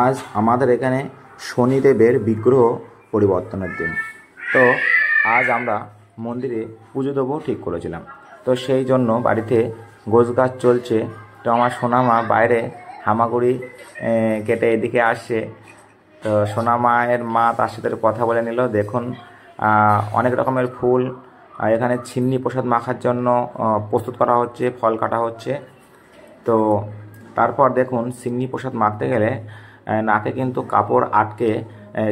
আজ আমাদের এখানে শনিদেবের বিগ্রহ পরিবর্তনের দিন। তো আজ আমরা মন্দিরে পুজো দেবো ঠিক করেছিলাম। তো সেই জন্য বাড়িতে গোছগাছ চলছে। তো আমার সোনামা বাইরে হামাগুড়ি কেটে এদিকে আসছে। তো সোনামায়ের মা তার সাথে কথা বলে নিল। দেখুন অনেক রকমের ফুল এখানে ছিন্নি প্রসাদ মাখার জন্য প্রস্তুত করা হচ্ছে, ফল কাটা হচ্ছে। তো তারপর দেখুন সিন্নি প্রসাদ মাখতে গেলে নাকে কিন্তু কাপড় আটকে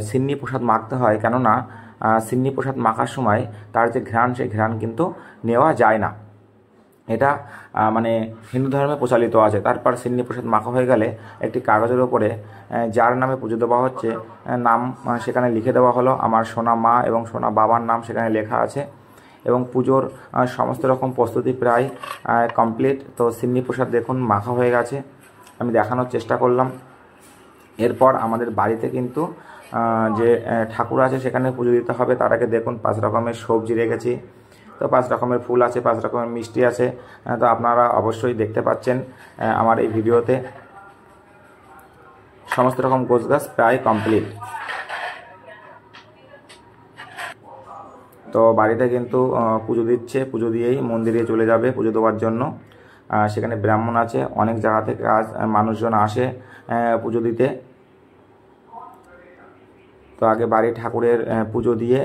সিন্নি প্রসাদ মাখতে হয়, কেননা সিন্নি প্রসাদ মাখার সময় তার যে ঘ্রাণ, সেই ঘ্রাণ কিন্তু নেওয়া যায় না। এটা মানে হিন্দু ধর্মে প্রচলিত আছে। তারপর সিন্নি প্রসাদ মাখা হয়ে গেলে একটি কাগজের ওপরে যার নামে পুজো দেওয়া হচ্ছে নাম সেখানে লিখে দেওয়া হলো। আমার সোনা মা এবং সোনা বাবার নাম সেখানে লেখা আছে এবং পুজোর সমস্ত রকম প্রস্তুতি প্রায় কমপ্লিট। তো সিন্নি প্রসাদ দেখুন মাখা হয়ে গেছে, আমি দেখানোর চেষ্টা করলাম। এরপর আমাদের বাড়িতে কিন্তু যে ঠাকুর আছে সেখানে পুজো দিতে হবে। তার আগে দেখুন 5 রকমের সবজি রেখেছি। তো 5 রকমের ফুল আছে, 5 রকমের মিষ্টি আছে। তো আপনারা অবশ্যই দেখতে পাচ্ছেন আমার এই ভিডিওতে সমস্ত রকম গোছগাছ প্রায় কমপ্লিট। তো বাড়িতে কিন্তু পুজো দিচ্ছে, পুজো দিয়েই মন্দিরে চলে যাবে পুজো দেওয়ার জন্য। সেখানে ব্রাহ্মণ আছে, অনেক জায়গা থেকে মানুষজন আসে পুজো দিতে। তো আগে বাড়ি ঠাকুরের পুজো দিয়ে,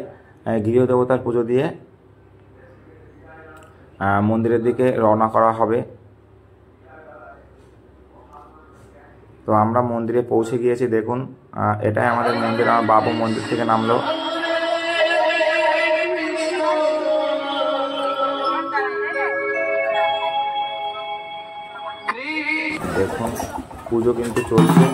গৃহদেবতার পুজো দিয়ে মন্দিরের দিকে রওনা করা হবে। তো আমরা মন্দিরে পৌঁছে গিয়েছি। দেখুন এটাই আমাদের মন্দির। আমার বাবু মন্দির থেকে নামলো। দেখুন পুজো কিন্তু চলছে।